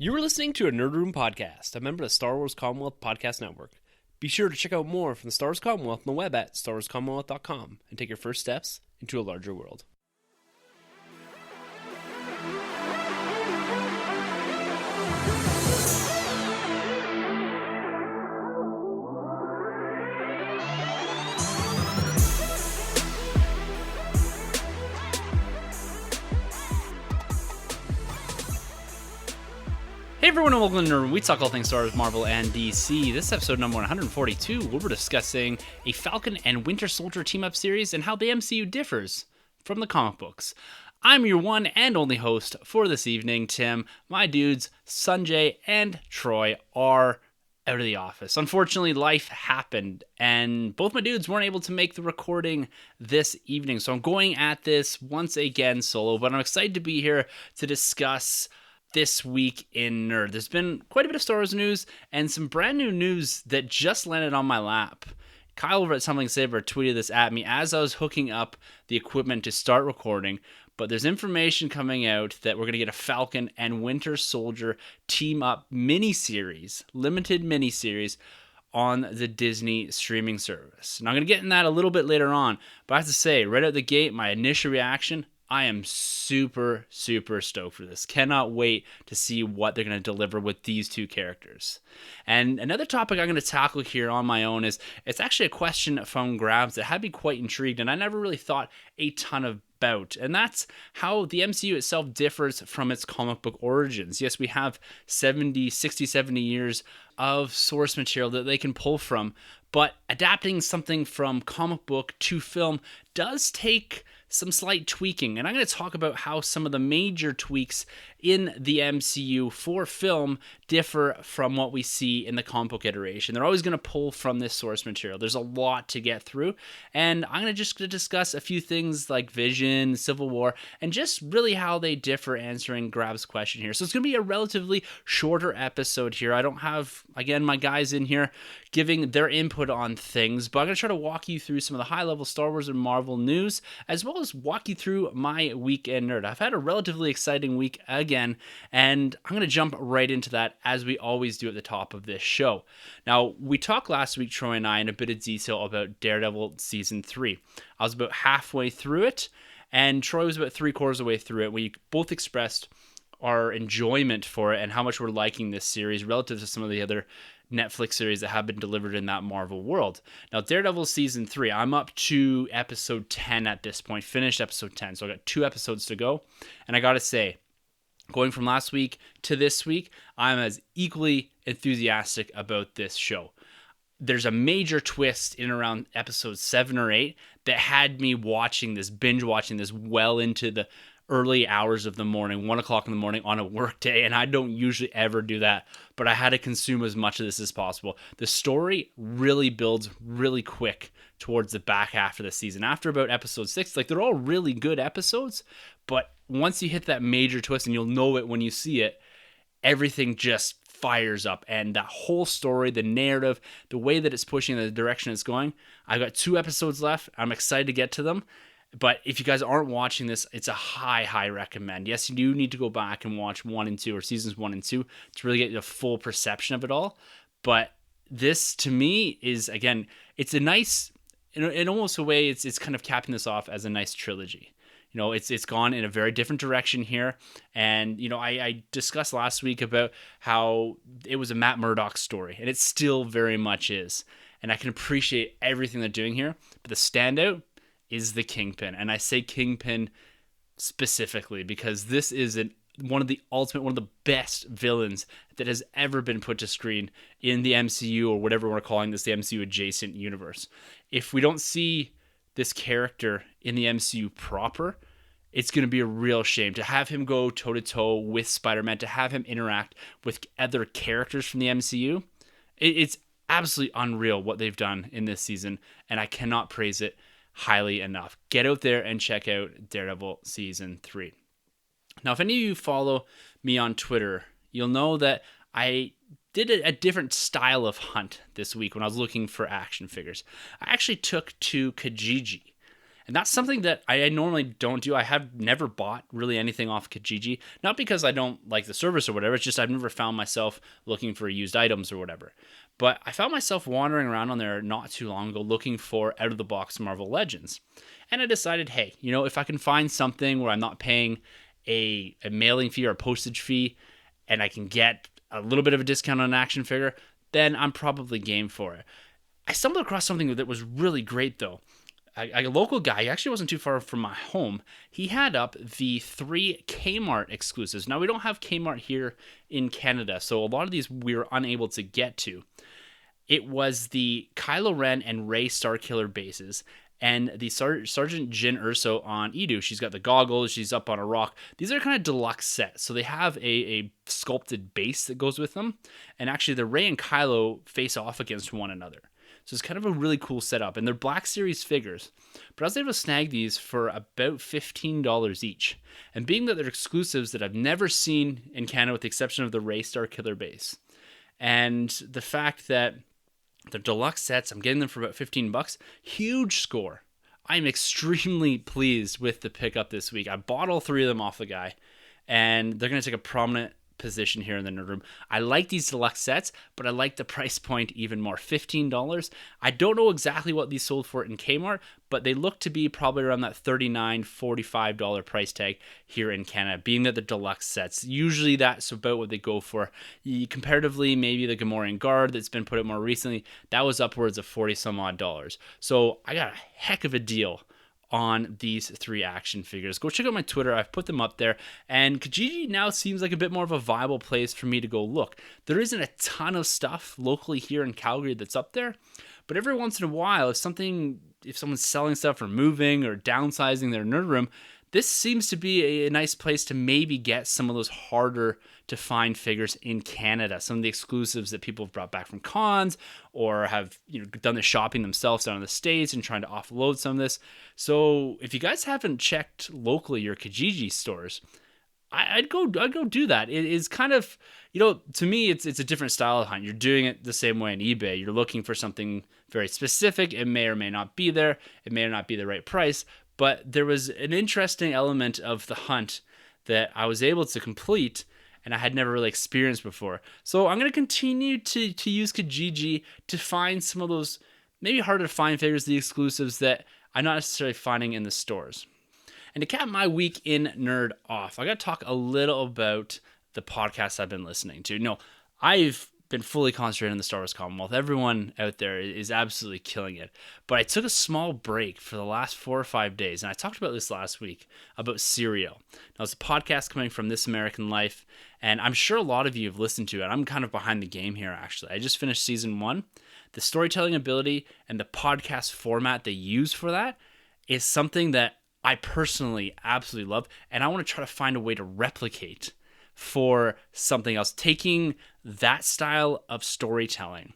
You were listening to a Nerd Room podcast, a member of the Star Wars Commonwealth Podcast Network. Be sure to check out more from the Star Wars Commonwealth on the web at starwarscommonwealth.com and take your first steps into a larger world. Hey everyone, and welcome to Nerd Room. We talk all things Star Wars, Marvel, and DC. This is episode number 142, where we're discussing a Falcon and Winter Soldier team-up series and how the MCU differs from the comic books. I'm your one and only host for this evening, Tim. My dudes, Sanjay and Troy, are out of the office. Unfortunately, life happened, and both my dudes weren't able to make the recording this evening, so I'm going at this once again solo, but I'm excited to be here to discuss this week in Nerd. There's been quite a bit of Star Wars news and some brand new news that just landed on my lap. Kyle over at Something Saber tweeted this at me as I was hooking up the equipment to start recording, but there's information coming out that we're going to get a Falcon and Winter Soldier team-up miniseries, limited miniseries, on the Disney streaming service. And I'm going to get in that a little bit later on, but I have to say, right out the gate, my initial reaction, I am super stoked for this. Cannot wait to see what they're going to deliver with these two characters. And another topic I'm going to tackle here on my own is, it's actually a question from Grabs that had me quite intrigued, and I never really thought a ton about. And that's how the MCU itself differs from its comic book origins. Yes, we have 60, 70 years of source material that they can pull from, but adapting something from comic book to film does take some slight tweaking, and I'm going to talk about how some of the major tweaks in the MCU for film differ from what we see in the comic book iteration. They're always going to pull from this source material. There's a lot to get through, and I'm going to just discuss a few things like Vision, Civil War, and just really how they differ, answering Grab's question here. So it's going to be a relatively shorter episode here. I don't have, again, my guys in here giving their input on things, but I'm going to try to walk you through some of the high-level Star Wars and Marvel news, as well as walk you through my weekend nerd. I've had a relatively exciting week again, and I'm going to jump right into that as we always do at the top of this show. Now, we talked last week, Troy and I, in a bit of detail about Daredevil Season 3. I was about halfway through it, and Troy was about 3/4 of the way through it. We both expressed our enjoyment for it and how much we're liking this series relative to some of the other Netflix series that have been delivered in that Marvel world. Now, Daredevil Season 3, I'm up to episode 10 at this point, finished episode 10, so I got 2 episodes to go, and I gotta say, going from last week to this week, I'm as equally enthusiastic about this show. There's a major twist in around episode 7 or 8 that had me binge watching this well into the early hours of the morning, 1 o'clock in the morning on a work day, and I don't usually ever do that, but I had to consume as much of this as possible. The story really builds really quick towards the back half of the season. After about episode 6, they're all really good episodes, but once you hit that major twist, and you'll know it when you see it, everything just fires up, and that whole story, the narrative, the way that it's pushing, the direction it's going, I've got 2 episodes left. I'm excited to get to them. But if you guys aren't watching this, it's a high recommend. Yes, you do need to go back and watch 1 and 2, or seasons 1 and 2, to really get the full perception of it all. But this, to me, is, again, it's a nice, in almost a way, it's kind of capping this off as a nice trilogy. You know, it's gone in a very different direction here. And, you know, I discussed last week about how it was a Matt Murdock story, and it still very much is. And I can appreciate everything they're doing here. But the standout is the Kingpin. And I say Kingpin specifically because this is one of the best villains that has ever been put to screen in the MCU, or whatever we're calling this, the MCU adjacent universe. If we don't see this character in the MCU proper, it's going to be a real shame to have him go toe-to-toe with Spider-Man, to have him interact with other characters from the MCU. It's absolutely unreal what they've done in this season, and I cannot praise it highly enough. Get out there and check out Daredevil Season 3. Now, if any of you follow me on Twitter, you'll know that I did a different style of hunt this week when I was looking for action figures. I actually took to Kijiji. And that's something that I normally don't do. I have never bought really anything off Kijiji, not because I don't like the service or whatever. It's just I've never found myself looking for used items or whatever. But I found myself wandering around on there not too long ago looking for out-of-the-box Marvel Legends. And I decided, hey, if I can find something where I'm not paying a mailing fee or a postage fee and I can get a little bit of a discount on an action figure, then I'm probably game for it. I stumbled across something that was really great, though. A local guy, he actually wasn't too far from my home, he had up the 3 Kmart exclusives. Now, we don't have Kmart here in Canada, so a lot of these we were unable to get to. It was the Kylo Ren and Rey Starkiller bases, and the Sergeant Jyn Erso on Edu. She's got the goggles, she's up on a rock. These are kind of deluxe sets, so they have a sculpted base that goes with them, and actually the Rey and Kylo face off against one another. So it's kind of a really cool setup, and they're Black Series figures. But I was able to snag these for about $15 each. And being that they're exclusives that I've never seen in Canada with the exception of the Rey Starkiller base, and the fact that they're deluxe sets, I'm getting them for about $15, huge score. I'm extremely pleased with the pickup this week. I bought all 3 of them off the guy, and they're going to take a prominent position here in the nerd room. I like these deluxe sets, but I like the price point even more. $15. I don't know exactly what these sold for in Kmart, but they look to be probably around that $39, $45 price tag here in Canada, being that the deluxe sets. Usually that's about what they go for. Comparatively, maybe the Gamorrean Guard that's been put out more recently, that was upwards of 40 some odd dollars. So I got a heck of a deal on these 3 action figures. Go check out my Twitter. I've put them up there. And Kijiji now seems like a bit more of a viable place for me to go look. There isn't a ton of stuff locally here in Calgary that's up there. But every once in a while, if someone's selling stuff or moving or downsizing their nerd room, this seems to be a nice place to maybe get some of those harder to find figures in Canada. Some of the exclusives that people have brought back from cons or have done the shopping themselves down in the States and trying to offload some of this. So if you guys haven't checked locally your Kijiji stores, I'd go do that. It is kind of, to me, it's a different style of hunt. You're doing it the same way on eBay. You're looking for something very specific. It may or may not be there. It may or not be the right price. But there was an interesting element of the hunt that I was able to complete and I had never really experienced before. So I'm going to continue to use Kijiji to find some of those maybe harder to find figures, the exclusives that I'm not necessarily finding in the stores. And to cap my week in Nerd off, I got to talk a little about the podcasts I've been listening to. No, I've been fully concentrated on the Star Wars Commonwealth. Everyone out there is absolutely killing it. But I took a small break for the last 4 or 5 days, and I talked about this last week, about Serial. Now, it's a podcast coming from This American Life, and I'm sure a lot of you have listened to it. I'm kind of behind the game here, actually. I just finished season 1. The storytelling ability and the podcast format they use for that is something that I personally absolutely love, and I want to try to find a way to replicate for something else, taking that style of storytelling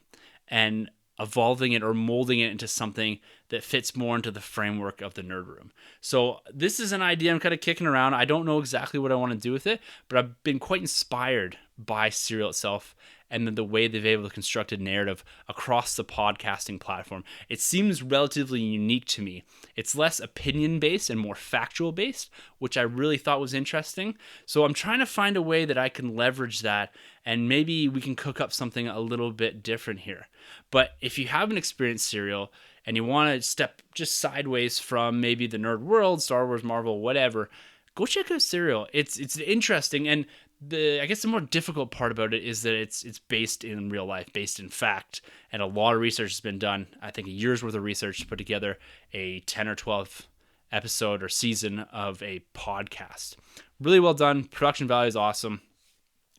and evolving it or molding it into something that fits more into the framework of the nerd room. So this is an idea I'm kind of kicking around. I don't know exactly what I want to do with it, but I've been quite inspired by Serial itself and then the way they've been able to construct a narrative across the podcasting platform. It seems relatively unique to me. It's less opinion-based and more factual-based, which I really thought was interesting. So I'm trying to find a way that I can leverage that, and maybe we can cook up something a little bit different here. But if you haven't experienced Serial and you want to step just sideways from maybe the nerd world, Star Wars, Marvel, whatever, go check out Serial. It's interesting, and I guess the more difficult part about it is that it's based in real life, based in fact, and a lot of research has been done. I think a year's worth of research to put together a 10 or 12 episode or season of a podcast. Really well done. Production value is awesome.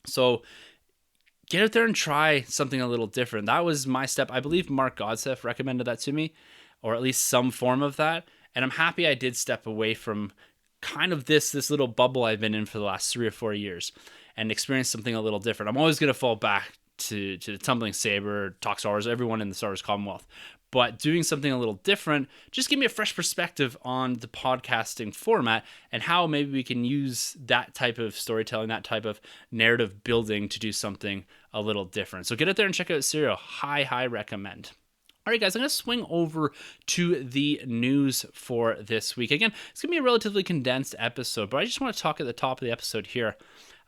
So get out there and try something a little different. That was my step. I believe Mark Godseth recommended that to me, or at least some form of that. And I'm happy I did step away from kind of this little bubble I've been in for the last 3 or 4 years and experience something a little different. I'm always going to fall back to the Tumbling Saber, Talk Star Wars, everyone in the Star Wars Commonwealth. But doing something a little different just give me a fresh perspective on the podcasting format and how maybe we can use that type of storytelling, that type of narrative building to do something a little different. So get out there and check out Serial. High recommend. All right, guys, I'm going to swing over to the news for this week. Again, it's going to be a relatively condensed episode, but I just want to talk at the top of the episode here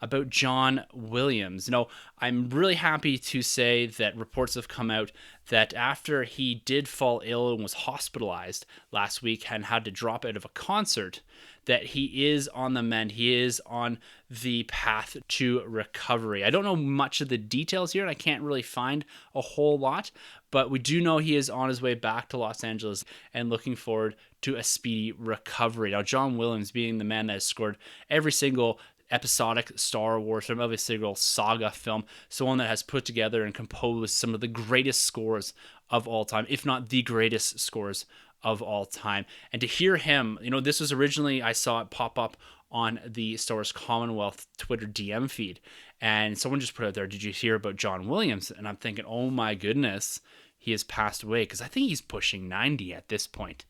about John Williams. I'm really happy to say that reports have come out that after he did fall ill and was hospitalized last week and had to drop out of a concert, that he is on the mend. He is on the path to recovery. I don't know much of the details here, and I can't really find a whole lot, but we do know he is on his way back to Los Angeles and looking forward to a speedy recovery. Now, John Williams being the man that has scored every single episodic Star Wars film, every single saga film, someone that has put together and composed some of the greatest scores of all time, if not the greatest scores of all time. And to hear him, this was originally, I saw it pop up on the Star Wars Commonwealth Twitter DM feed, and someone just put out there, did you hear about John Williams? And I'm thinking, oh my goodness, he has passed away, because I think he's pushing 90 at this point.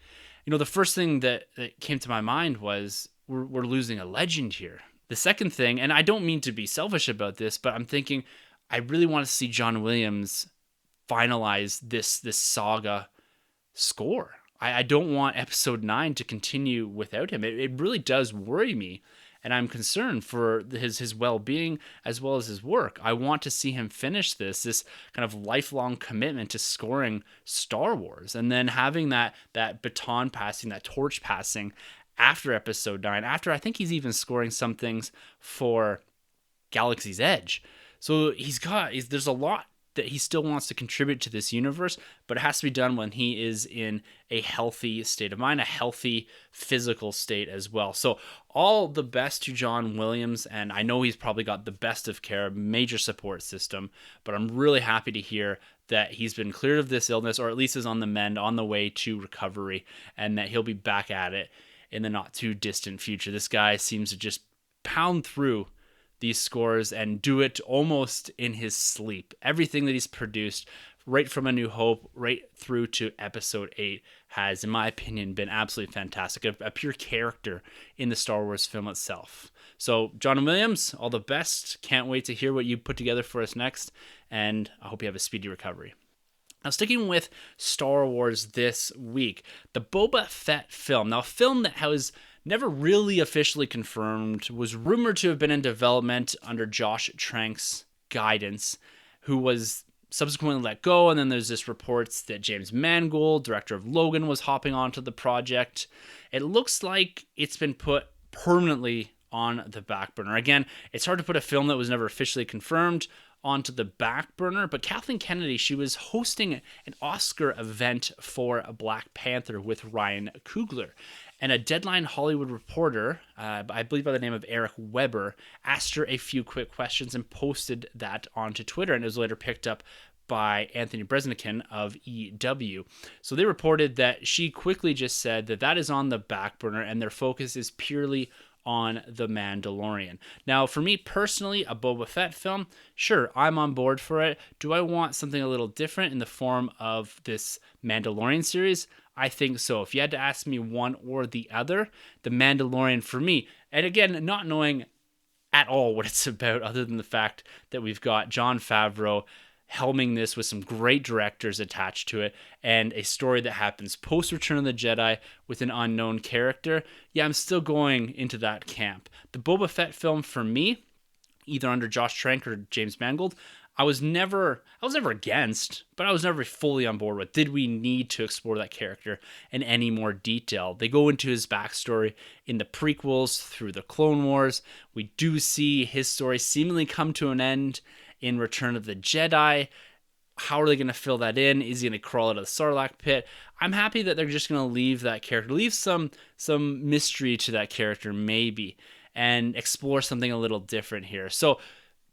The first thing that came to my mind was we're losing a legend here. The second thing, and I don't mean to be selfish about this, but I'm thinking I really want to see John Williams finalize this saga score. I don't want episode 9 to continue without him. It really does worry me, and I'm concerned for his well-being as well as his work. I want to see him finish this kind of lifelong commitment to scoring Star Wars, and then having that baton passing, that torch passing after episode 9, after I think he's even scoring some things for Galaxy's Edge. So there's a lot that he still wants to contribute to this universe, but it has to be done when he is in a healthy state of mind, a healthy physical state as well. So all the best to John Williams, and I know he's probably got the best of care, major support system, but I'm really happy to hear that he's been cleared of this illness, or at least is on the mend, on the way to recovery, and that he'll be back at it in the not too distant future. This guy seems to just pound through these scores and do it almost in his sleep. Everything that he's produced, right from A New Hope right through to episode 8, has, in my opinion, been absolutely fantastic. A pure character in the Star Wars film itself. So, John Williams, all the best. Can't wait to hear what you put together for us next, and I hope you have a speedy recovery. Now, sticking with Star Wars this week, the Boba Fett film. Now, a film that was never really officially confirmed, was rumored to have been in development under Josh Trank's guidance, who was subsequently let go, and then there's this reports that James Mangold, director of Logan, was hopping onto the project. It looks like it's been put permanently on the back burner. Again, it's hard to put a film that was never officially confirmed onto the back burner, but Kathleen Kennedy, she was hosting an Oscar event for Black Panther with Ryan Coogler. And a Deadline Hollywood reporter, I believe by the name of Eric Weber, asked her a few quick questions and posted that onto Twitter, and it was later picked up by Anthony Bresnikan of EW. So they reported that she quickly just said that is on the back burner and their focus is purely on The Mandalorian. Now, for me personally, a Boba Fett film, sure, I'm on board for it. Do I want something a little different in the form of this Mandalorian series? I think so. If you had to ask me one or the other, The Mandalorian for me, and again, not knowing at all what it's about other than the fact that we've got Jon Favreau helming this with some great directors attached to it, and a story that happens post Return of the Jedi with an unknown character, yeah, I'm still going into that camp. The Boba Fett film for me, either under Josh Trank or James Mangold, I was never against, but I was never fully on board with. Did we need to explore that character in any more detail? They go into his backstory in the prequels through the Clone Wars. We do see his story seemingly come to an end in Return of the Jedi. How are they going to fill that in? Is he going to crawl out of the Sarlacc pit? I'm happy that they're just going to leave that character, leave some mystery to that character maybe, and explore something a little different here. So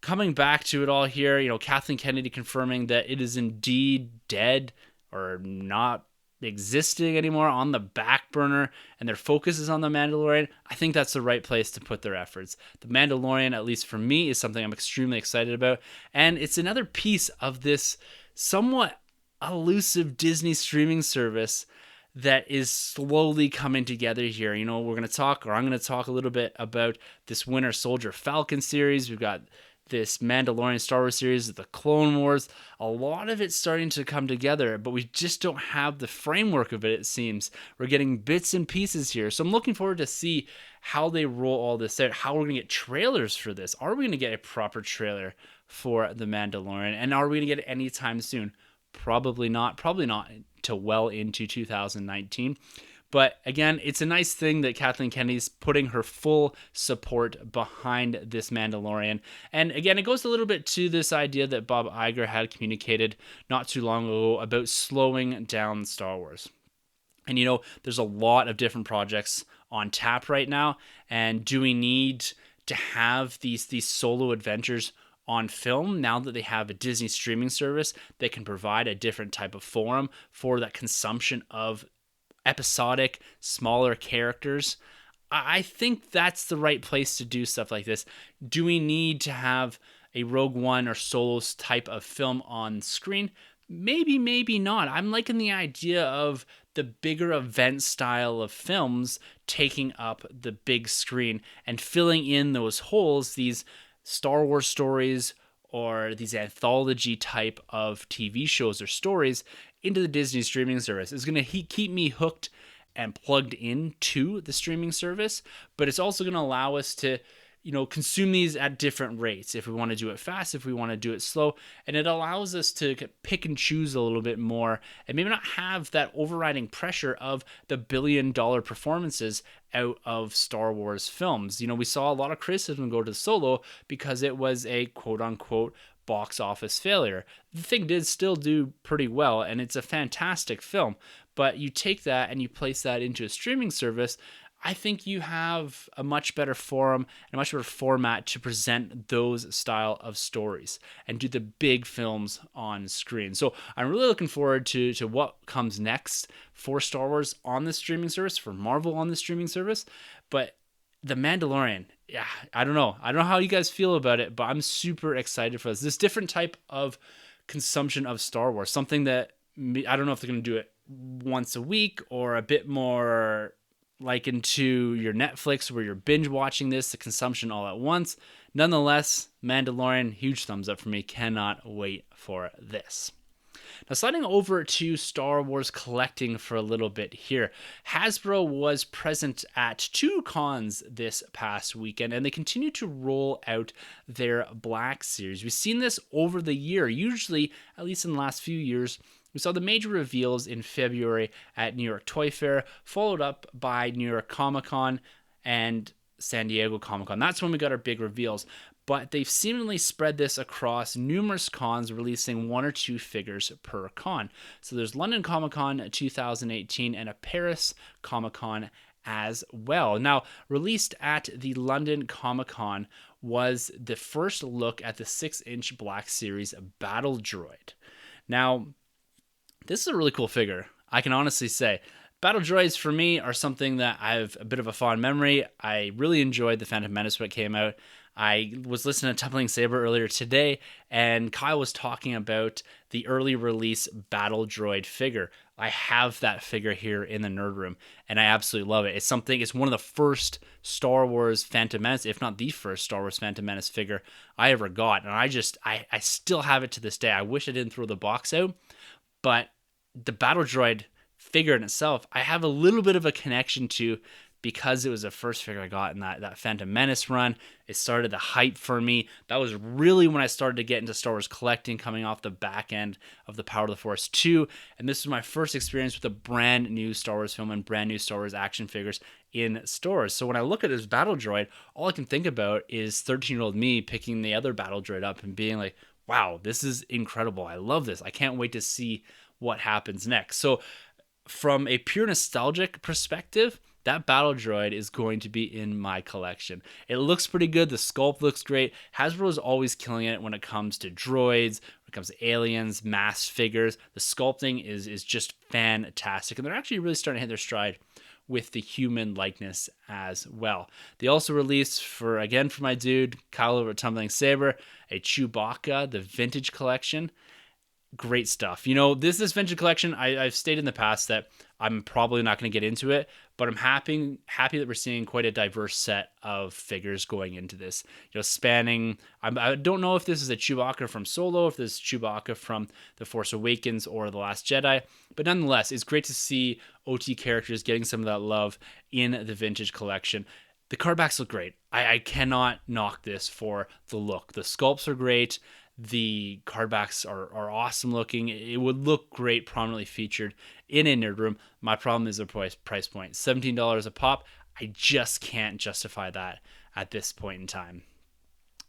coming back to it all here, Kathleen Kennedy confirming that it is indeed dead or not existing anymore, on the back burner, and their focus is on The Mandalorian. I think that's the right place to put their efforts. The Mandalorian, at least for me, is something I'm extremely excited about, and it's another piece of this somewhat elusive Disney streaming service that is slowly coming together here. I'm going to talk a little bit about this Winter Soldier Falcon series. We've got this Mandalorian Star Wars series, the Clone Wars, a lot of it's starting to come together, but we just don't have the framework of it seems. We're getting bits and pieces here. So I'm looking forward to see how they roll all this out, how we're going to get trailers for this. Are we going to get a proper trailer for The Mandalorian? And are we going to get it anytime soon? Probably not till well into 2019. But again, it's a nice thing that Kathleen Kennedy's putting her full support behind this Mandalorian. And again, it goes a little bit to this idea that Bob Iger had communicated not too long ago about slowing down Star Wars. And there's a lot of different projects on tap right now. And do we need to have these solo adventures on film now that they have a Disney streaming service that can provide a different type of forum for that consumption of episodic, smaller characters? I think that's the right place to do stuff like this. Do we need to have a Rogue One or Solos type of film on screen? Maybe, maybe not. I'm liking the idea of the bigger event style of films taking up the big screen and filling in those holes, these Star Wars stories or these anthology type of TV shows or stories into the Disney streaming service. It's going to keep me hooked and plugged into the streaming service, but it's also going to allow us to, consume these at different rates. If we want to do it fast, if we want to do it slow, and it allows us to pick and choose a little bit more and maybe not have that overriding pressure of the billion-dollar performances out of Star Wars films. We saw a lot of criticism go to Solo because it was a quote-unquote box office failure. The thing did still do pretty well, and it's a fantastic film. But you take that and you place that into a streaming service, I think you have a much better forum and a much better format to present those style of stories and do the big films on screen. So I'm really looking forward to what comes next for Star Wars on the streaming service, for Marvel on the streaming service. But The Mandalorian, yeah, I don't know how you guys feel about it, but I'm super excited for this different type of consumption of Star Wars, something that I don't know if they're going to do it once a week or a bit more like into your Netflix where you're binge watching the consumption all at once. Nonetheless, Mandalorian, huge thumbs up for me. Cannot wait for this. Now, sliding over to Star Wars collecting for a little bit here. Hasbro was present at 2 cons this past weekend, and they continue to roll out their Black Series. We've seen this over the year, usually, at least in the last few years. We saw the major reveals in February at New York Toy Fair, followed up by New York Comic Con and San Diego Comic Con. That's when we got our big reveals. But they've seemingly spread this across numerous cons, releasing 1 or 2 figures per con. So there's London Comic Con 2018 and a Paris Comic Con as well. Now, released at the London Comic Con was the first look at the 6-inch Black Series Battle Droid. Now, this is a really cool figure, I can honestly say. Battle droids for me are something that I have a bit of a fond memory. I really enjoyed the Phantom Menace when it came out. I was listening to Tumbling Saber earlier today, and Kyle was talking about the early release Battle Droid figure. I have that figure here in the Nerd Room, and I absolutely love it. It's one of the first Star Wars Phantom Menace, if not the first Star Wars Phantom Menace figure I ever got, and I still have it to this day. I wish I didn't throw the box out, but the Battle Droid figure in itself, I have a little bit of a connection to because it was the first figure I got in that Phantom Menace run. It started the hype for me. That was really when I started to get into Star Wars collecting, coming off the back end of the Power of the Force 2. And this was my first experience with a brand new Star Wars film and brand new Star Wars action figures in stores. So when I look at this Battle Droid, all I can think about is 13-year-old me picking the other Battle Droid up and being like, wow, this is incredible. I love this. I can't wait to see what happens next. So from a pure nostalgic perspective, that Battle Droid is going to be in my collection. It looks pretty good. The sculpt looks great. Hasbro is always killing it when it comes to droids, when it comes to aliens, masked figures. The sculpting is just fantastic. And they're actually really starting to hit their stride with the human likeness as well. They also released, for my dude, Kyle over at Tumbling Saber, a Chewbacca, the vintage collection. Great stuff. This vintage collection, I've stated in the past that I'm probably not going to get into it, but I'm happy that we're seeing quite a diverse set of figures going into this. Spanning. I don't know if this is a Chewbacca from Solo, if this is Chewbacca from The Force Awakens or The Last Jedi, but nonetheless, it's great to see OT characters getting some of that love in the vintage collection. The card backs look great. I cannot knock this for the look. The sculpts are great. The card backs are awesome looking. It would look great prominently featured in a nerd room. My problem is the price point. $17 a pop. I just can't justify that at this point in time.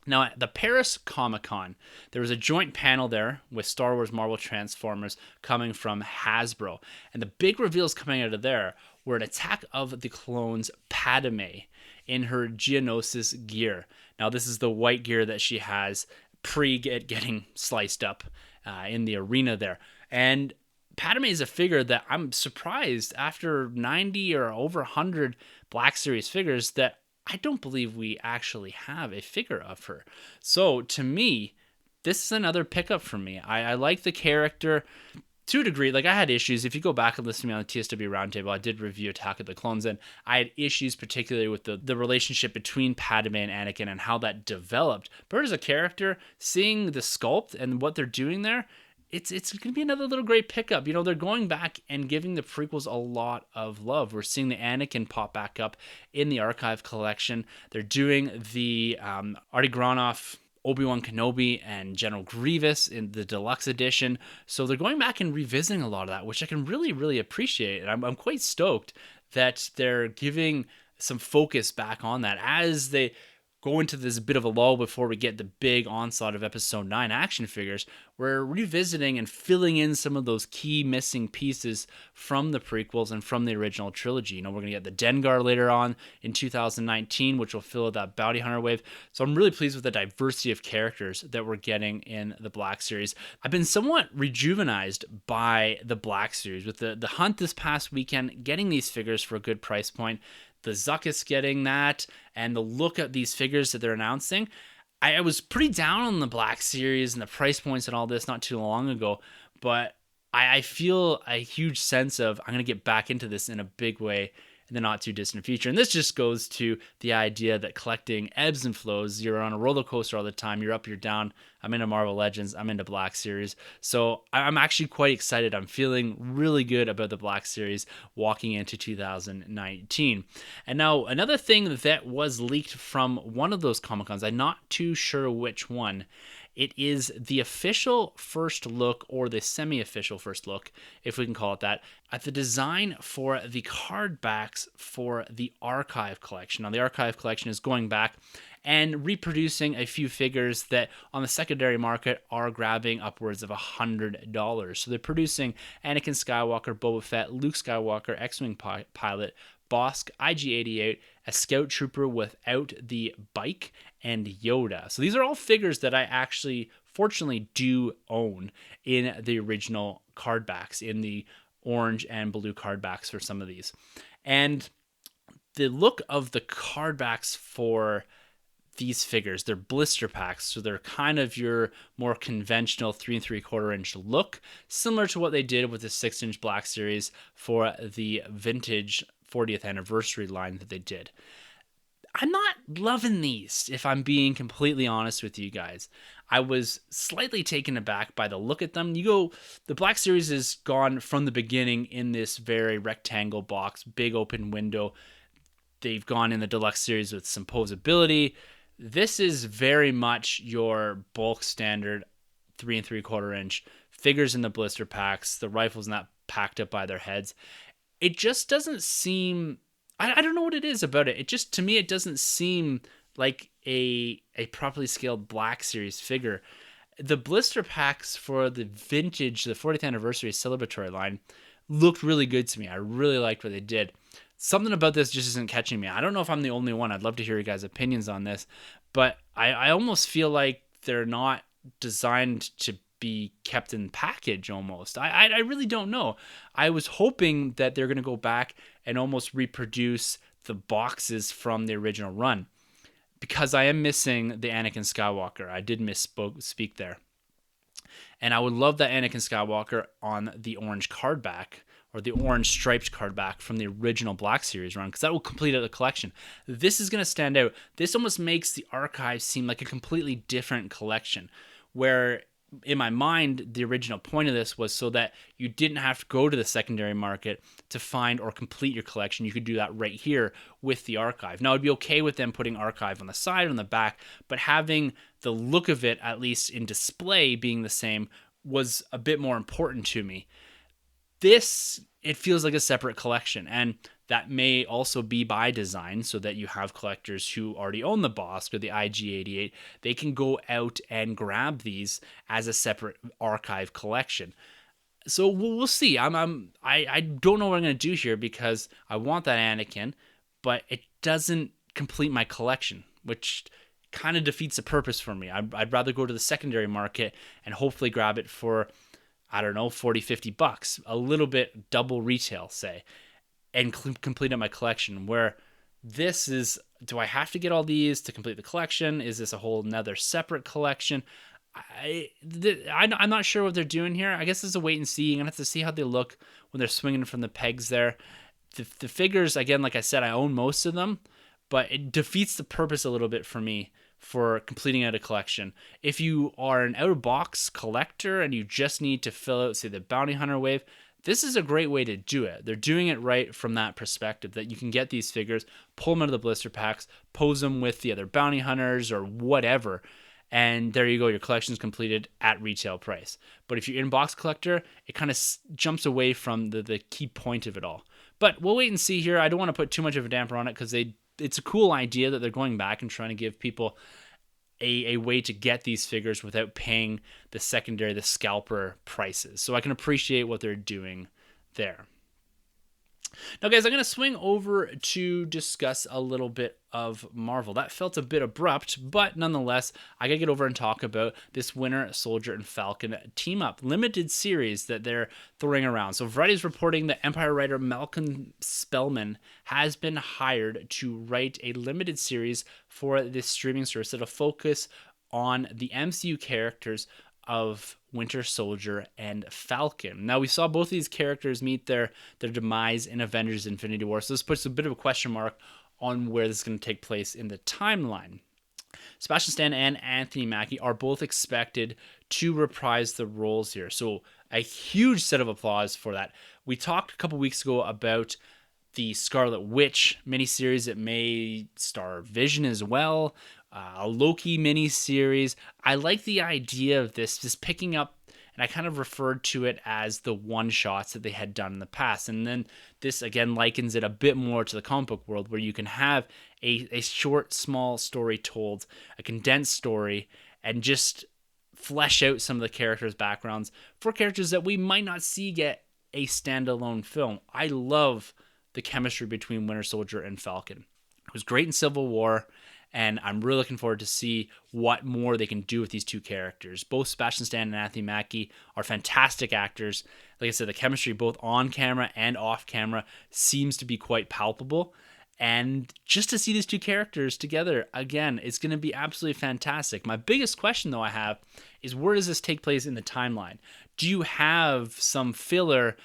Now, at the Paris Comic-Con, there was a joint panel there with Star Wars, Marvel, Transformers coming from Hasbro. And the big reveals coming out of there were an Attack of the Clones Padme in her Geonosis gear. Now, this is the white gear that she has getting sliced up in the arena there. And Padme is a figure that I'm surprised after 90 or over 100 Black Series figures that I don't believe we actually have a figure of her. So to me, this is another pickup for me. I like the character to a degree. Like, I had issues. If you go back and listen to me on the TSW Roundtable, I did review Attack of the Clones, and I had issues particularly with the relationship between Padme and Anakin and how that developed. But as a character, seeing the sculpt and what they're doing there, it's going to be another little great pickup. They're going back and giving the prequels a lot of love. We're seeing the Anakin pop back up in the archive collection. They're doing the Artie Gronoff, Obi-Wan Kenobi, and General Grievous in the deluxe edition. So they're going back and revisiting a lot of that, which I can really, really appreciate. And I'm quite stoked that they're giving some focus back on that as they go into this bit of a lull before we get the big onslaught of Episode 9 action figures. We're revisiting and filling in some of those key missing pieces from the prequels and from the original trilogy. We're going to get the Dengar later on in 2019, which will fill that Bounty Hunter wave. So I'm really pleased with the diversity of characters that we're getting in the Black Series. I've been somewhat rejuvenized by the Black Series with the hunt this past weekend, getting these figures for a good price point. The Zuckus getting that, and the look at these figures that they're announcing. I was pretty down on the Black Series and the price points and all this not too long ago, but I feel a huge sense of I'm going to get back into this in a big way in the not too distant future. And this just goes to the idea that collecting ebbs and flows. You're on a roller coaster all the time. You're up, you're down. I'm into Marvel Legends. I'm into Black Series. So I'm actually quite excited. I'm feeling really good about the Black Series walking into 2019. And now another thing that was leaked from one of those Comic-Cons, I'm not too sure which one. It is the official first look, or the semi-official first look, if we can call it that, at the design for the card backs for the Archive Collection. Now, the Archive Collection is going back and reproducing a few figures that on the secondary market are grabbing upwards of $100. So they're producing Anakin Skywalker, Boba Fett, Luke Skywalker, X-Wing pilot, Bosk, IG-88, a Scout Trooper without the bike, and Yoda. So these are all figures that I actually, fortunately, do own in the original card backs, in the orange and blue card backs for some of these. And the look of the card backs for these figures, they're blister packs, so they're kind of your more conventional 3 3/4 inch look, similar to what they did with the 6-inch Black Series for the vintage 40th anniversary line that they did. I'm not loving these, if I'm being completely honest with you guys. I was slightly taken aback by the look at them. The Black Series has gone from the beginning in this very rectangle box, big open window. They've gone in the deluxe series with some posability. This is very much your bulk standard 3 3/4 inch figures in the blister packs, the rifles not packed up by their heads. It just doesn't seem, I don't know what it is about it. To me, it doesn't seem like a properly scaled Black Series figure. The blister packs for the vintage, the 40th anniversary celebratory line looked really good to me. I really liked what they did. Something about this just isn't catching me. I don't know if I'm the only one. I'd love to hear you guys' opinions on this, but I almost feel like they're not designed to be kept in package almost. I really don't know. I was hoping that they're going to go back and almost reproduce the boxes from the original run, because I am missing the Anakin Skywalker. I did speak there. And I would love that Anakin Skywalker on the orange card back, or the orange striped card back from the original Black Series run, because that will complete out the collection. This is going to stand out. This almost makes the archive seem like a completely different collection, where in my mind, the original point of this was so that you didn't have to go to the secondary market to find or complete your collection. You could do that right here with the archive. Now, I'd be okay with them putting archive on the side, on the back, but having the look of it, at least in display, being the same was a bit more important to me. This, it feels like a separate collection, and that may also be by design so that you have collectors who already own the Bosk or the IG-88. They can go out and grab these as a separate archive collection. So we'll see. I don't know what I'm going to do here because I want that Anakin, but it doesn't complete my collection, which kind of defeats the purpose for me. I'd rather go to the secondary market and hopefully grab it for, I don't know, $40-$50, a little bit double retail, say, and complete up my collection. Where this is, do I have to get all these to complete the collection? Is this a whole another separate collection? I'm not sure what they're doing here. I guess it's a wait and see. You're going to have to see how they look when they're swinging from the pegs there. The figures, again, like I said, I own most of them, but it defeats the purpose a little bit for me for completing out a collection. If you are an out-of-box collector and you just need to fill out, say, the Bounty Hunter wave, this is a great way to do it. They're doing it right from that perspective, that you can get these figures, pull them out of the blister packs, pose them with the other Bounty Hunters or whatever, and there you go, your collection's completed at retail price. But if you're an in-box collector, it kind of jumps away from the key point of it all. But we'll wait and see here. I don't want to put too much of a damper on it because it's a cool idea that they're going back and trying to give people a way to get these figures without paying the secondary, the scalper prices. So I can appreciate what they're doing there. Now, guys, I'm going to swing over to discuss a little bit of Marvel. That felt a bit abrupt, but nonetheless, I got to get over and talk about this Winter Soldier and Falcon team-up limited series that they're throwing around. So Variety's reporting that Empire writer Malcolm Spellman has been hired to write a limited series for this streaming service that'll focus on the MCU characters of Winter Soldier and Falcon. Now, we saw both of these characters meet their demise in Avengers Infinity War, so this puts a bit of a question mark on where this is going to take place in the timeline. Sebastian Stan and Anthony Mackie are both expected to reprise the roles here, so a huge set of applause for that. We talked a couple weeks ago about the Scarlet Witch miniseries that may star Vision as well, a Loki miniseries. I like the idea of this just picking up, and I kind of referred to it as the one-shots that they had done in the past. And then this, again, likens it a bit more to the comic book world, where you can have a short, small story told, a condensed story, and just flesh out some of the characters' backgrounds for characters that we might not see get a standalone film. I love the chemistry between Winter Soldier and Falcon. It was great in Civil War, and I'm really looking forward to see what more they can do with these two characters. Both Sebastian Stan and Anthony Mackie are fantastic actors. Like I said, the chemistry both on camera and off camera seems to be quite palpable. And just to see these two characters together, again, it's going to be absolutely fantastic. My biggest question, though, I have is, where does this take place in the timeline? Do you have some filler?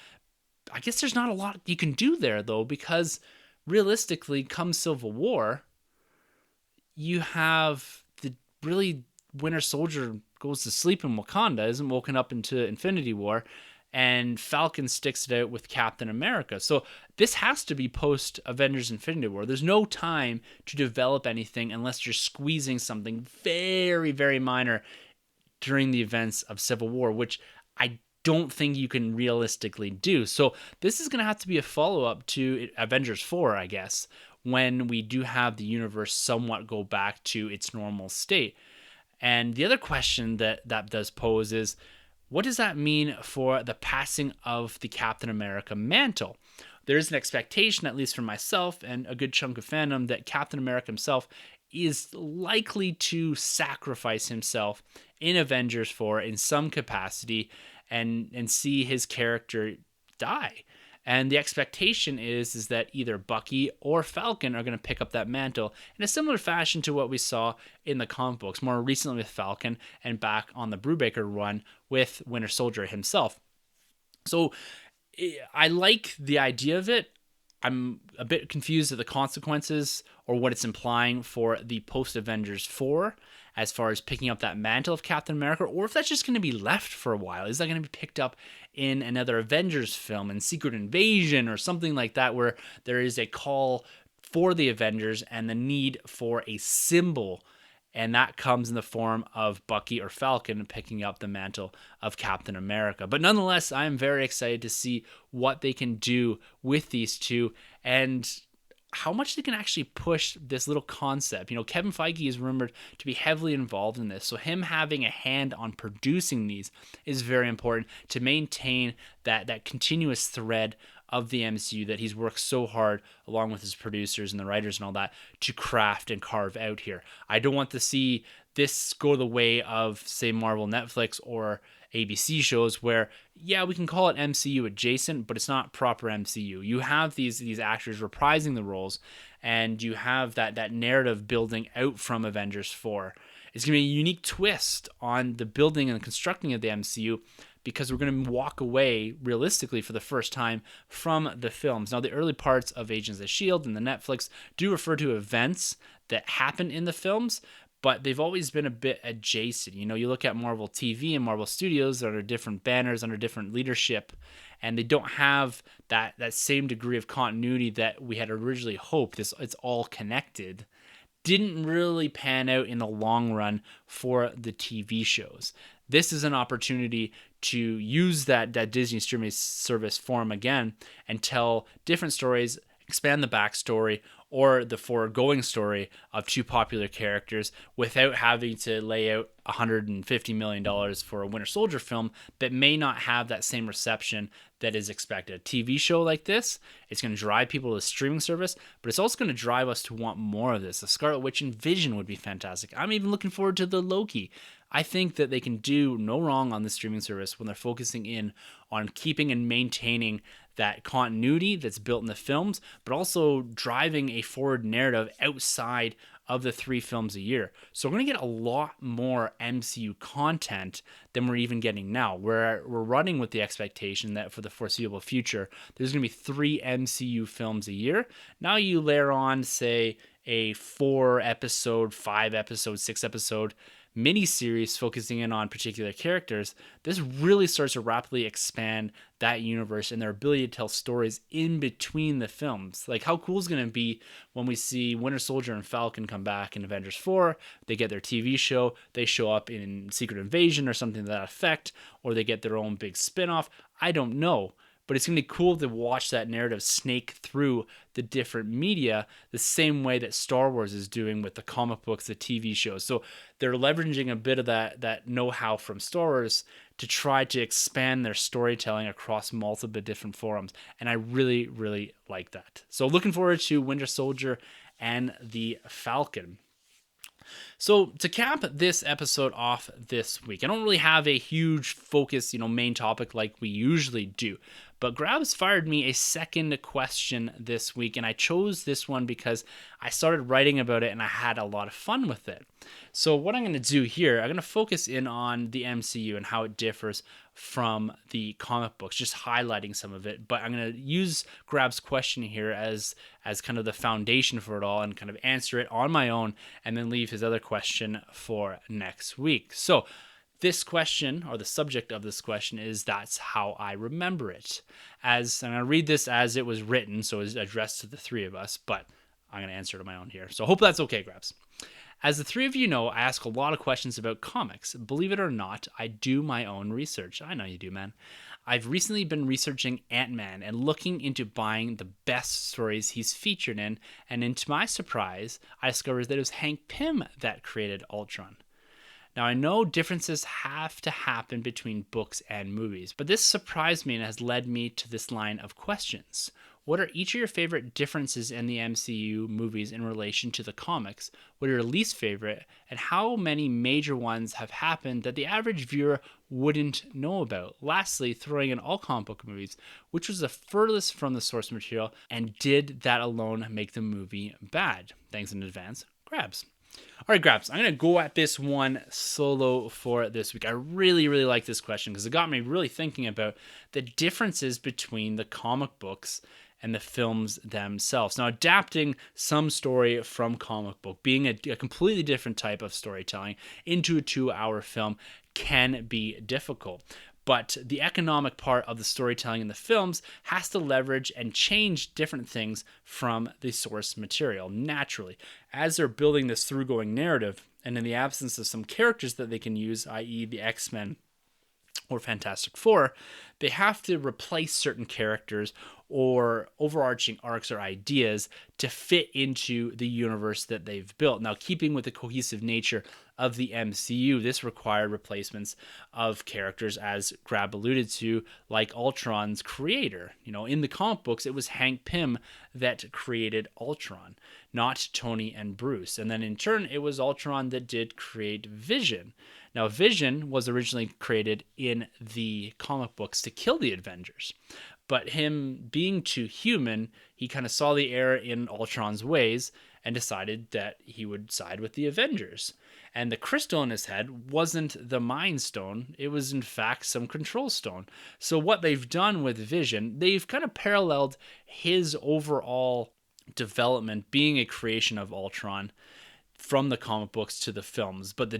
I guess there's not a lot you can do there, though, because realistically, come Civil War, you have the really Winter Soldier goes to sleep in Wakanda, isn't woken up into Infinity War, and Falcon sticks it out with Captain America. So this has to be post Avengers Infinity War. There's no time to develop anything unless you're squeezing something very, very minor during the events of Civil War, which I don't think you can realistically do. So this is going to have to be a follow-up to Avengers 4, I guess, when we do have the universe somewhat go back to its normal state. And the other question that does pose is, what does that mean for the passing of the Captain America mantle? There's an expectation, at least for myself and a good chunk of fandom, that Captain America himself is likely to sacrifice himself in Avengers 4 in some capacity and see his character die. And the expectation is that either Bucky or Falcon are going to pick up that mantle in a similar fashion to what we saw in the comic books, more recently with Falcon and back on the Brubaker run with Winter Soldier himself. So I like the idea of it. I'm a bit confused at the consequences or what it's implying for the post Avengers 4 as far as picking up that mantle of Captain America, or if that's just going to be left for a while. Is that going to be picked up in another Avengers film, in Secret Invasion or something like that, where there is a call for the Avengers and the need for a symbol, and that comes in the form of Bucky or Falcon picking up the mantle of Captain America. But nonetheless, I am very excited to see what they can do with these two and how much they can actually push this little concept. Kevin Feige is rumored to be heavily involved in this, so him having a hand on producing these is very important to maintain that continuous thread of the MCU that he's worked so hard along with his producers and the writers and all that to craft and carve out here. I don't want to see this go the way of, say, Marvel, Netflix, or ABC shows where, yeah, we can call it MCU adjacent, but it's not proper MCU. You have these actors reprising the roles, and you have that narrative building out from Avengers 4. It's going to be a unique twist on the building and constructing of the MCU, because we're going to walk away realistically for the first time from the films. Now, the early parts of Agents of S.H.I.E.L.D. and the Netflix do refer to events that happen in the films, but they've always been a bit adjacent. You look at Marvel TV and Marvel Studios, they're under different banners, under different leadership, and they don't have that same degree of continuity that we had originally hoped. It's all connected. Didn't really pan out in the long run for the TV shows. This is an opportunity to use that Disney streaming service form again and tell different stories, expand the backstory or the foregoing story of two popular characters without having to lay out $150 million for a Winter Soldier film that may not have that same reception that is expected. A TV show like this, it's going to drive people to the streaming service, but it's also going to drive us to want more of this. The Scarlet Witch and Vision would be fantastic. I'm even looking forward to the Loki. I think that they can do no wrong on the streaming service when they're focusing in on keeping and maintaining that continuity that's built in the films, but also driving a forward narrative outside of the 3 films a year. So we're going to get a lot more MCU content than we're even getting now. We're running with the expectation that for the foreseeable future, there's going to be 3 MCU films a year. Now you layer on, say, a 4-episode, 5-episode, 6-episode mini-series focusing in on particular characters, this really starts to rapidly expand that universe and their ability to tell stories in between the films. Like, how cool is it going to be when we see Winter Soldier and Falcon come back in Avengers 4, they get their TV show, they show up in Secret Invasion or something to that effect, or they get their own big spin-off. I don't know. But it's going to be cool to watch that narrative snake through the different media the same way that Star Wars is doing with the comic books, the TV shows. So they're leveraging a bit of that know-how from Star Wars to try to expand their storytelling across multiple different forums. And I really, really like that. So looking forward to Winter Soldier and the Falcon. So to cap this episode off this week, I don't really have a huge focus, main topic like we usually do. But Grabs fired me a second question this week, and I chose this one because I started writing about it and I had a lot of fun with it. So what I'm going to do here, I'm going to focus in on the MCU and how it differs from the comic books, just highlighting some of it. But I'm going to use Grab's question here as kind of the foundation for it all and kind of answer it on my own and then leave his other question for next week. So this question, or the subject of this question, is that's how I remember it. I'm going to read this as it was written, so it's addressed to the 3 of us, but I'm going to answer it on my own here. So I hope that's okay, Grabs. As the 3 of you know, I ask a lot of questions about comics. Believe it or not, I do my own research. I know you do, man. I've recently been researching Ant-Man and looking into buying the best stories he's featured in, and to my surprise, I discovered that it was Hank Pym that created Ultron. Now, I know differences have to happen between books and movies, but this surprised me and has led me to this line of questions. What are each of your favorite differences in the MCU movies in relation to the comics? What are your least favorite? And how many major ones have happened that the average viewer wouldn't know about? Lastly, throwing in all comic book movies, which was the furthest from the source material, and did that alone make the movie bad? Thanks in advance, Grabs. All right, Grabs, I'm going to go at this one solo for this week. I really, really like this question because it got me really thinking about the differences between the comic books and the films themselves. Now, adapting some story from comic book, being a completely different type of storytelling into a 2-hour film can be difficult. But the economic part of the storytelling in the films has to leverage and change different things from the source material naturally. As they're building this through-going narrative, and in the absence of some characters that they can use, i.e. the X-Men or Fantastic Four, they have to replace certain characters or overarching arcs or ideas to fit into the universe that they've built. Now, keeping with the cohesive nature of the MCU, this required replacements of characters, as Grab alluded to, like Ultron's creator. In the comic books, it was Hank Pym that created Ultron, not Tony and Bruce. And then in turn, it was Ultron that did create Vision. Now, Vision was originally created in the comic books to kill the Avengers. But him being too human, he kind of saw the error in Ultron's ways and decided that he would side with the Avengers. And the crystal in his head wasn't the Mind Stone. It was, in fact, some Control Stone. So what they've done with Vision, they've kind of paralleled his overall development being a creation of Ultron from the comic books to the films. But the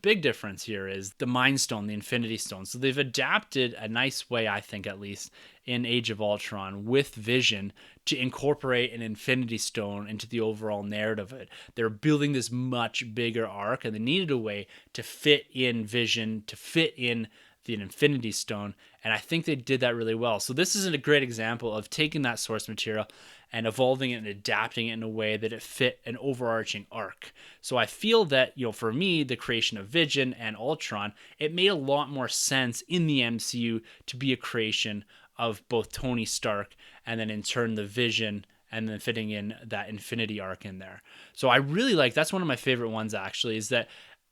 big difference here is the Mind Stone, the Infinity Stone. So they've adapted a nice way, I think at least, in Age of Ultron with Vision to incorporate an Infinity Stone into the overall narrative of it. They're building this much bigger arc, and they needed a way to fit in Vision, to fit in the Infinity Stone, and I think they did that really well. So this is a great example of taking that source material and evolving it and adapting it in a way that it fit an overarching arc. So I feel that, for me, the creation of Vision and Ultron, it made a lot more sense in the MCU to be a creation of both Tony Stark and then in turn the Vision, and then fitting in that Infinity arc in there. So I really that's one of my favorite ones actually, is that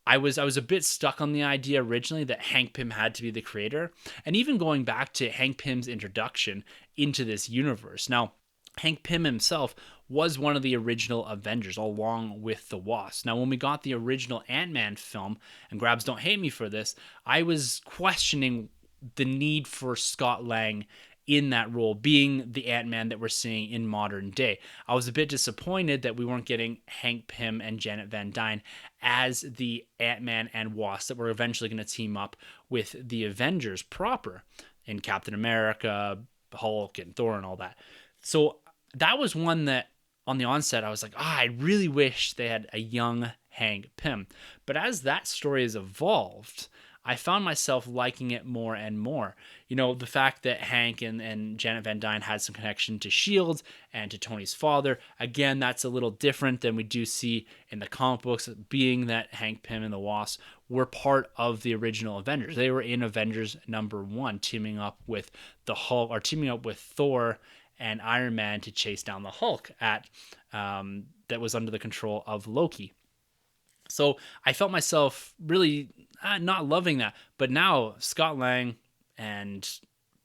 I was a bit stuck on the idea originally that Hank Pym had to be the creator, and even going back to Hank Pym's introduction into this universe. Now, Hank Pym himself was one of the original Avengers along with the Wasp. Now, when we got the original Ant-Man film, and Grabs don't hate me for this, I was questioning the need for Scott Lang in that role, being the Ant-Man that we're seeing in modern day. I was a bit disappointed that we weren't getting Hank Pym and Janet Van Dyne as the Ant-Man and Wasp that were eventually going to team up with the Avengers proper in Captain America, Hulk, and Thor and all that. So that was one that on the onset I was like, I really wish they had a young Hank Pym. But as that story has evolved, I found myself liking it more and more. The fact that Hank and Janet Van Dyne had some connection to S.H.I.E.L.D. and to Tony's father, again, that's a little different than we do see in the comic books, being that Hank Pym and the Wasp were part of the original Avengers. They were in Avengers #1, teaming up with the Hulk, or teaming up with Thor and Iron Man to chase down the Hulk that was under the control of Loki. So I felt myself really not loving that. But now Scott Lang and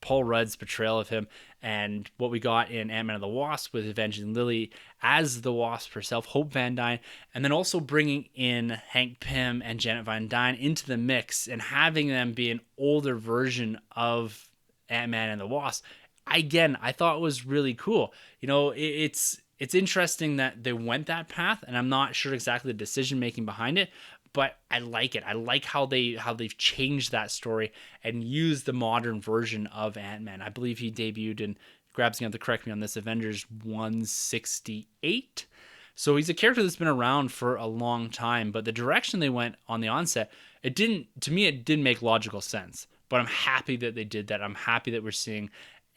Paul Rudd's portrayal of him, and what we got in Ant-Man and the Wasp with Evangeline Lilly as the Wasp herself, Hope Van Dyne, and then also bringing in Hank Pym and Janet Van Dyne into the mix and having them be an older version of Ant-Man and the Wasp, again, I thought was really cool. It's interesting that they went that path, and I'm not sure exactly the decision making behind it, but I like it. I like how they've changed that story and used the modern version of Ant-Man. I believe he debuted in, Grab's going to have to correct me on this, Avengers 168. So he's a character that's been around for a long time, but the direction they went on the onset, it didn't make logical sense. But I'm happy that they did that. I'm happy that we're seeing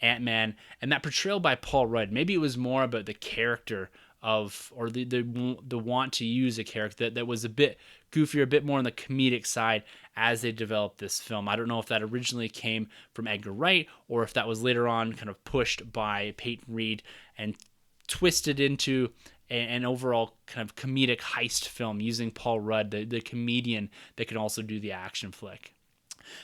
Ant-Man and that portrayal by Paul Rudd. Maybe it was more about the character of, or the want to use a character that was a bit goofier, a bit more on the comedic side as they developed this film. I don't know if that originally came from Edgar Wright or if that was later on kind of pushed by Peyton Reed and twisted into an overall kind of comedic heist film using Paul Rudd, the comedian that can also do the action flick.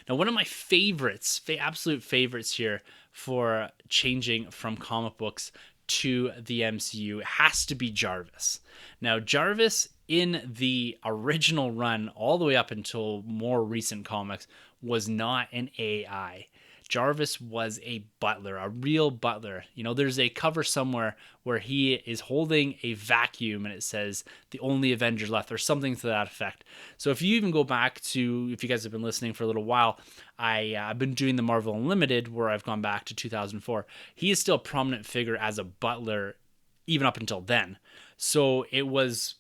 Now, one of my favorites, absolute favorites here for changing from comic books to the MCU has to be Jarvis. Now, Jarvis in the original run, all the way up until more recent comics, was not an AI. Jarvis was a butler, a real butler. There's a cover somewhere where he is holding a vacuum and it says the only Avenger left, or something to that effect. So if you even go back to, if you guys have been listening for a little while, I've been doing the Marvel Unlimited where I've gone back to 2004. He is still a prominent figure as a butler even up until then. So it was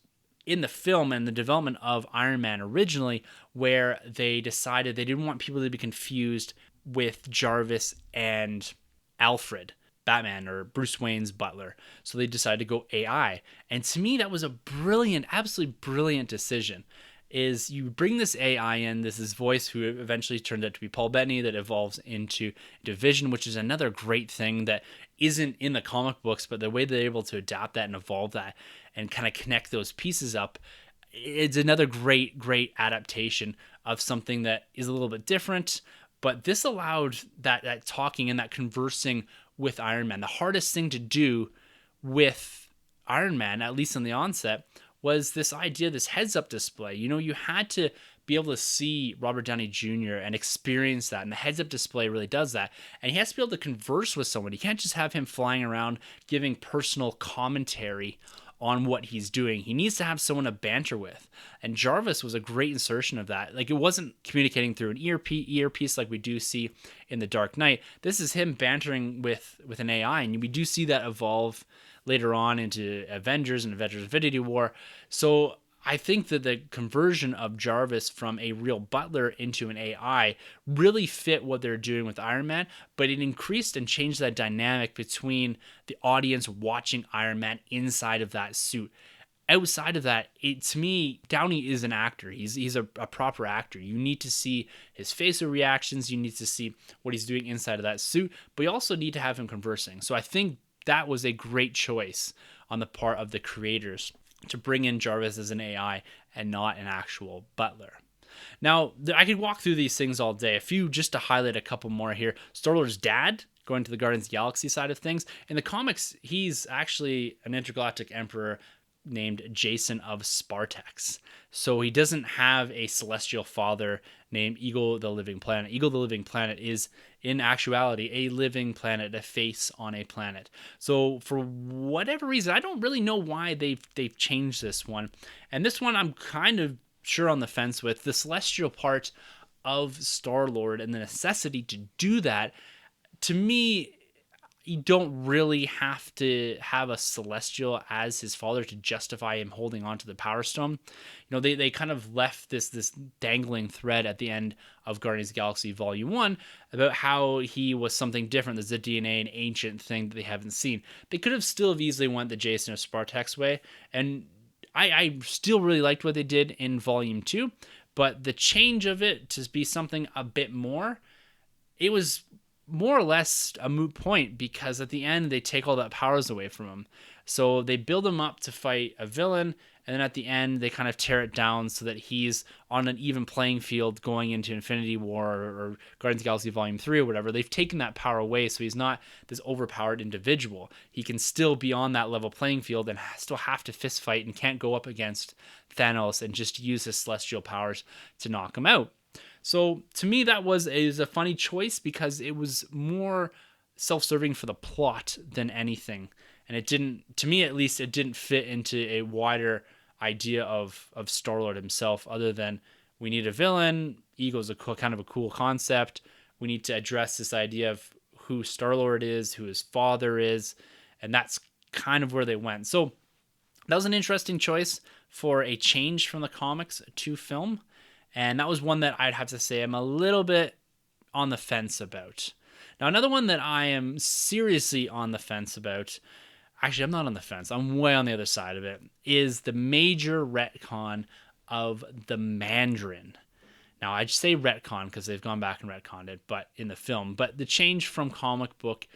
in the film and the development of Iron Man originally where they decided they didn't want people to be confused with Jarvis and Alfred, Batman or Bruce Wayne's butler. So they decided to go AI. And to me, that was a brilliant, absolutely brilliant decision. Is you bring this AI in, this is voice who eventually turned out to be Paul Bettany, that evolves into Vision, which is another great thing that isn't in the comic books, but the way they're able to adapt that and evolve that and kind of connect those pieces up, it's another great adaptation of something that is a little bit different. But this allowed that talking and that conversing with Iron Man. The hardest thing to do with Iron Man, at least in the onset, was this idea, this heads-up display. You had to be able to see Robert Downey Jr. and experience that, and the heads-up display really does that. And he has to be able to converse with someone. You can't just have him flying around giving personal commentary on what he's doing. He needs to have someone to banter with. And Jarvis was a great insertion of that. Like, it wasn't communicating through an earpiece like we do see in The Dark Knight. This is him bantering with an AI, and we do see that evolve later on into Avengers and Avengers Infinity War. So I think that the conversion of Jarvis from a real butler into an AI really fit what they're doing with Iron Man, but it increased and changed that dynamic between the audience watching Iron Man inside of that suit. Outside of that, to me, Downey is an actor. He's a proper actor. You need to see his facial reactions. You need to see what he's doing inside of that suit, but you also need to have him conversing. So I think that was a great choice on the part of the creators to bring in Jarvis as an AI and not an actual butler. Now, I could walk through these things all day. A few, just to highlight a couple more here. Star-Lord's dad, going to the Guardians of the Galaxy side of things. In the comics, he's actually an intergalactic emperor named Jason of Spartax. So he doesn't have a celestial father named Eagle the Living Planet. Eagle the Living Planet is, in actuality, a living planet, a face on a planet. So for whatever reason, I don't really know why they've changed this one. And this one I'm kind of sure on the fence with. The celestial part of Star-Lord and the necessity to do that, to me, you don't really have to have a celestial as his father to justify him holding on to the Power Stone. They kind of left this dangling thread at the end of Guardians of the Galaxy Volume 1 about how he was something different. There's a DNA, an ancient thing that they haven't seen. They could have still easily went the Jason of Spartax way, and I still really liked what they did in Volume 2, but the change of it to be something a bit more, it was more or less a moot point, because at the end they take all that powers away from him. So they build him up to fight a villain, and then at the end they kind of tear it down so that he's on an even playing field going into Infinity War or Guardians of the Galaxy Volume 3 or whatever. They've taken that power away, so he's not this overpowered individual. He can still be on that level playing field and still have to fist fight and can't go up against Thanos and just use his celestial powers to knock him out. So to me, that was a funny choice because it was more self-serving for the plot than anything. And it didn't, to me at least, it didn't fit into a wider idea of Star-Lord himself, other than we need a villain. Ego's kind of a cool concept. We need to address this idea of who Star-Lord is, who his father is, and that's kind of where they went. So that was an interesting choice for a change from the comics to film. And that was one that I'd have to say I'm a little bit on the fence about. Now, another one that I am seriously on the fence about, actually, I'm not on the fence, I'm way on the other side of it, is the major retcon of the Mandarin. Now, I say retcon because they've gone back and retconned it, but in the film. But the change from comic book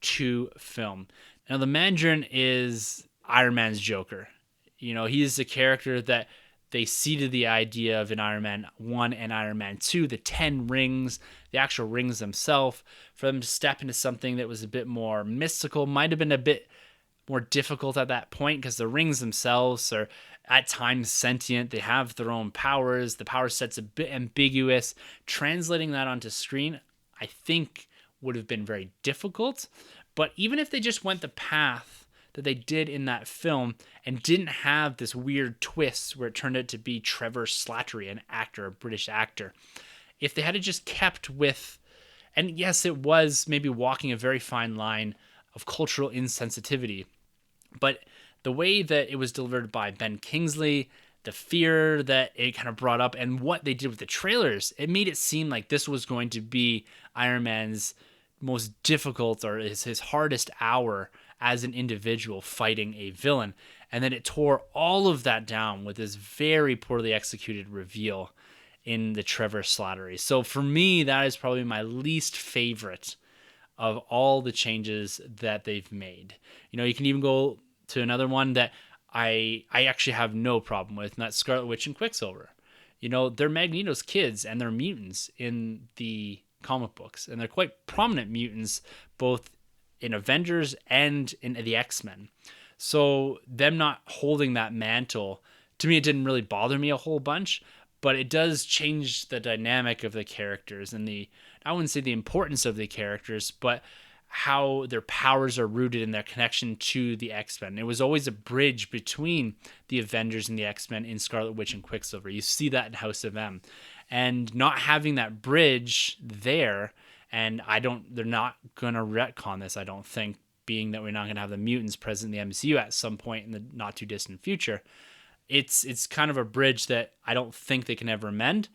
to film. Now, the Mandarin is Iron Man's Joker. He's a character that they seeded the idea of in Iron Man 1 and Iron Man 2, the 10 rings, the actual rings themselves, for them to step into something that was a bit more mystical, might have been a bit more difficult at that point because the rings themselves are at times sentient. They have their own powers. The power set's a bit ambiguous. Translating that onto screen, I think, would have been very difficult. But even if they just went the path that they did in that film and didn't have this weird twist where it turned out to be Trevor Slattery, an actor, a British actor, if they had just kept with, and yes, it was maybe walking a very fine line of cultural insensitivity, but the way that it was delivered by Ben Kingsley, the fear that it kind of brought up, and what they did with the trailers, it made it seem like this was going to be Iron Man's most difficult or his hardest hour as an individual fighting a villain. And then it tore all of that down with this very poorly executed reveal in the Trevor Slattery. So for me, that is probably my least favorite of all the changes that they've made. You know, you can even go to another one that I actually have no problem with, and that's Scarlet Witch and Quicksilver. You know, they're Magneto's kids and they're mutants in the comic books, and they're quite prominent mutants both in Avengers and in the X-Men. So them not holding that mantle, to me, it didn't really bother me a whole bunch, but it does change the dynamic of the characters and I wouldn't say the importance of the characters, but how their powers are rooted in their connection to the X-Men. It was always a bridge between the Avengers and the X-Men in Scarlet Witch and Quicksilver. You see that in House of M. And not having that bridge there, and they're not going to retcon this, I don't think, being that we're not going to have the mutants present in the MCU at some point in the not too distant future. It's kind of a bridge that I don't think they can ever mend,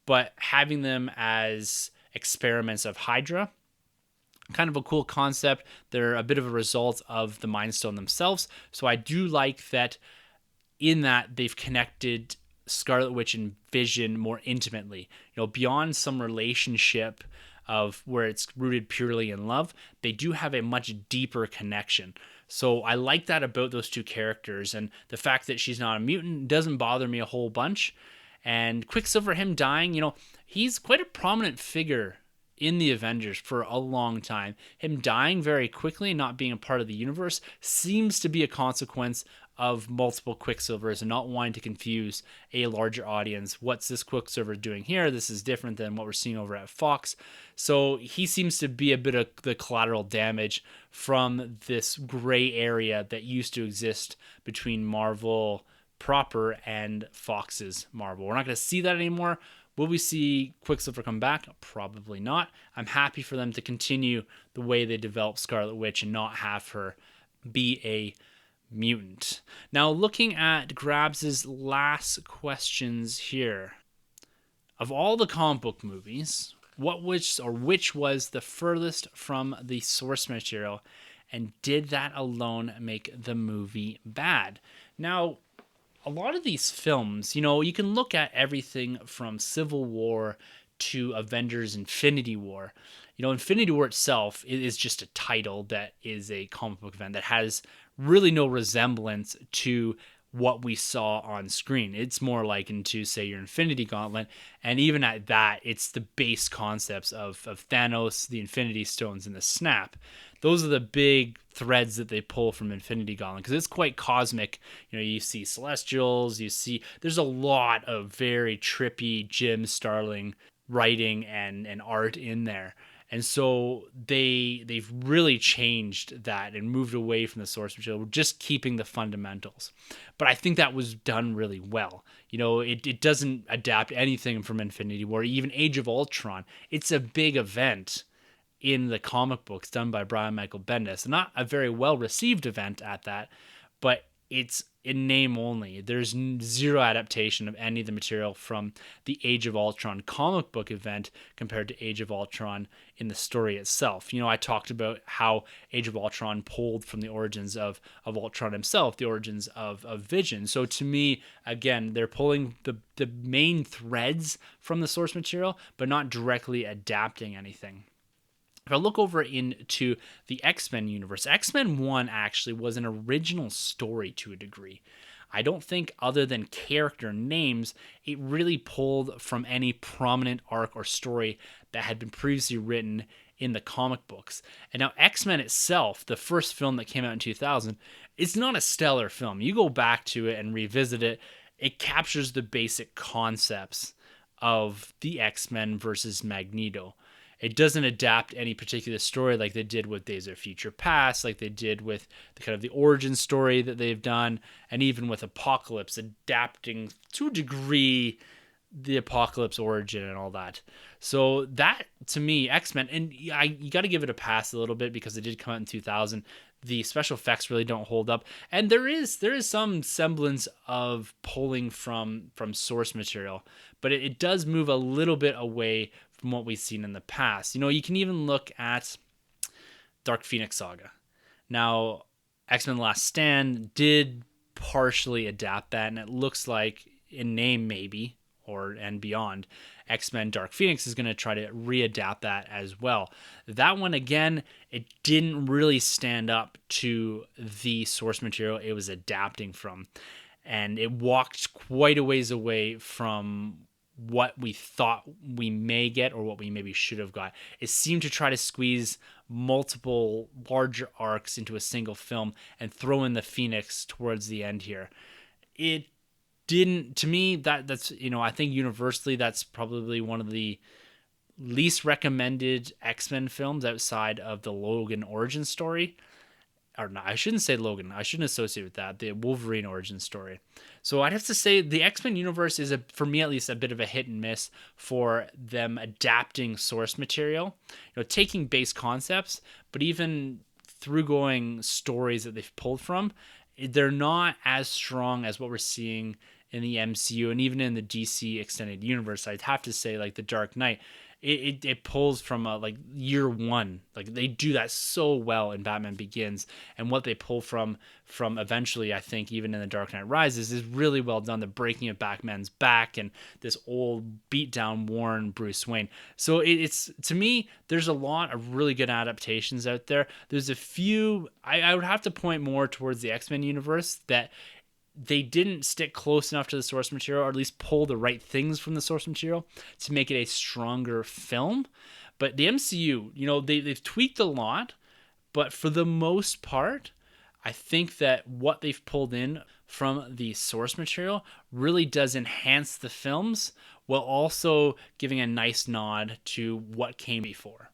but having them as experiments of Hydra, kind of a cool concept. They're a bit of a result of the Mind Stone themselves. So I do like that in that they've connected Scarlet Witch and Vision more intimately. You know, beyond some relationship of where it's rooted purely in love, they do have a much deeper connection. So I like that about those two characters, and the fact that she's not a mutant doesn't bother me a whole bunch. And Quicksilver, him dying, you know, he's quite a prominent figure in the Avengers for a long time. Him dying very quickly and not being a part of the universe seems to be a consequence of multiple Quicksilvers and not wanting to confuse a larger audience. What's this Quicksilver doing here? This is different than what we're seeing over at Fox. So he seems to be a bit of the collateral damage from this gray area that used to exist between Marvel proper and Fox's Marvel. We're not going to see that anymore. Will we see Quicksilver come back? Probably not. I'm happy for them to continue the way they develop Scarlet Witch and not have her be a mutant. Now, looking at Grabs' last questions here. Of all the comic book movies, which was the furthest from the source material, and did that alone make the movie bad? Now, a lot of these films, you know, you can look at everything from Civil War to Avengers Infinity War. You know, Infinity War itself is just a title that is a comic book event that has really no resemblance to what we saw on screen. It's more likened to, say, your Infinity Gauntlet, and even at that, it's the base concepts of Thanos, the Infinity Stones, and the Snap. Those are the big threads that they pull from Infinity Gauntlet, because it's quite cosmic. You know, you see Celestials, there's a lot of very trippy Jim Starlin writing and art in there. And so they've really changed that and moved away from the source material, just keeping the fundamentals. But I think that was done really well. You know, it doesn't adapt anything from Infinity War, even Age of Ultron. It's a big event in the comic books done by Brian Michael Bendis. Not a very well-received event at that, but it's in name only. There's zero adaptation of any of the material from the Age of Ultron comic book event compared to Age of Ultron in the story itself. You know, I talked about how Age of Ultron pulled from the origins of Ultron himself, the origins of Vision. So to me, again, they're pulling the main threads from the source material, but not directly adapting anything. If I look over into the X-Men universe, X-Men 1 actually was an original story to a degree. I don't think, other than character names, it really pulled from any prominent arc or story that had been previously written in the comic books. And now X-Men itself, the first film that came out in 2000, it's not a stellar film. You go back to it and revisit it, it captures the basic concepts of the X-Men versus Magneto. It doesn't adapt any particular story like they did with Days of Future Past, like they did with the kind of the origin story that they've done, and even with Apocalypse, adapting to a degree the Apocalypse origin and all that. So that, to me, X-Men, and you got to give it a pass a little bit because it did come out in 2000. The special effects really don't hold up, and there is some semblance of pulling from source material, but it does move a little bit away from what we've seen in the past. You can even look at Dark Phoenix Saga. Now, X-Men Last Stand did partially adapt that, and it looks like, in name maybe, and beyond, X-Men Dark Phoenix is going to try to readapt that as well. That one, again, it didn't really stand up to the source material it was adapting from, and it walked quite a ways away from what we thought we may get or what we maybe should have got. It seemed to try to squeeze multiple larger arcs into a single film and throw in the Phoenix towards the end here. It didn't, to me, that's I think universally that's probably one of the least recommended X-Men films outside of the Logan origin story. Or no, I shouldn't say Logan. I shouldn't associate with that. The Wolverine origin story. So I'd have to say the X-Men universe is, for me at least, a bit of a hit and miss for them adapting source material. Taking base concepts, but even through going stories that they've pulled from, they're not as strong as what we're seeing in the MCU and even in the DC extended universe. I'd have to say, like the Dark Knight, it pulls from like year one. Like they do that so well in Batman Begins, and what they pull from eventually, I think, even in The Dark Knight Rises, is really well done. The breaking of Batman's back and this old beat down, worn Bruce Wayne. So it's, to me, there's a lot of really good adaptations out there. There's a few I would have to point more towards the X-Men universe that they didn't stick close enough to the source material, or at least pull the right things from the source material to make it a stronger film. But the MCU, they've tweaked a lot, but for the most part, I think that what they've pulled in from the source material really does enhance the films while also giving a nice nod to what came before.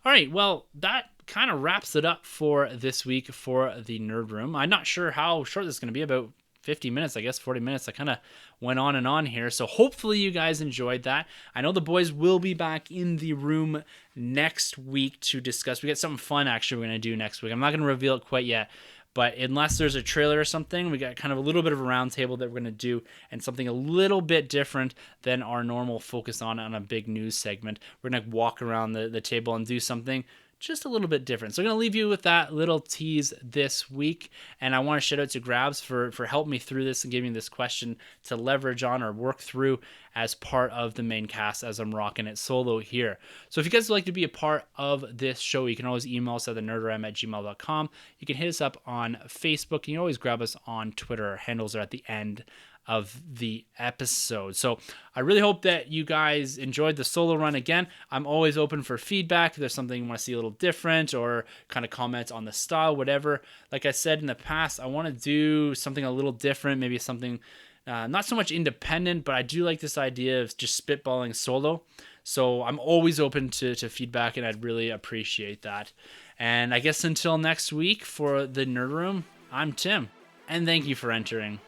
All right, well, that kind of wraps it up for this week for the Nerd Room. I'm not sure how short this is going to be, about 50 minutes, I guess 40 minutes. I kind of went on and on here. So hopefully you guys enjoyed that. I know the boys will be back in the room next week to discuss. We got something fun actually we're going to do next week. I'm not going to reveal it quite yet, but unless there's a trailer or something, we got kind of a little bit of a roundtable that we're going to do, and something a little bit different than our normal focus on a big news segment. We're going to walk around the table and do something just a little bit different. So I'm going to leave you with that little tease this week. And I want to shout out to Grabs for helping me through this and giving me this question to leverage on or work through as part of the main cast as I'm rocking it solo here. So if you guys would like to be a part of this show, you can always email us at thenerdram@gmail.com. You can hit us up on Facebook. You can always grab us on Twitter. Our handles are at the end of the episode. So I really hope that you guys enjoyed the solo run. Again, I'm always open for feedback. If there's something you want to see a little different or kind of comments on the style, whatever. Like I said in the past, I want to do something a little different, maybe something not so much independent, but I do like this idea of just spitballing solo. So I'm always open to feedback, and I'd really appreciate that. And I guess until next week for the Nerd Room, I'm Tim, and thank you for entering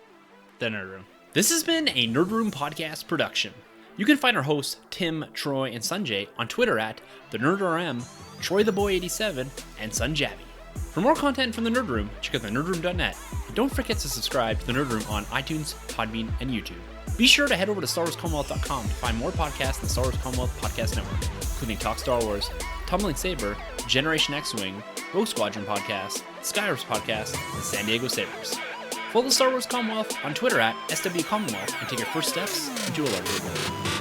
the Nerd Room. This has been a Nerd Room podcast production. You can find our hosts Tim, Troy, and Sanjay on Twitter at TheNerdRM, TroyTheBoy87, and Sunjabby. For more content from the Nerd Room, check out thenerdroom.net, and don't forget to subscribe to the Nerd Room on iTunes, Podbean, and YouTube. Be sure to head over to StarWarsCommonwealth.com to find more podcasts in the Star Wars Commonwealth Podcast Network, including Talk Star Wars, Tumbling Saber, Generation X-Wing, Rogue Squadron Podcast, Skyrips Podcast, and San Diego Sabers. Follow the Star Wars Commonwealth on Twitter at SW Commonwealth and take your first steps into a larger world.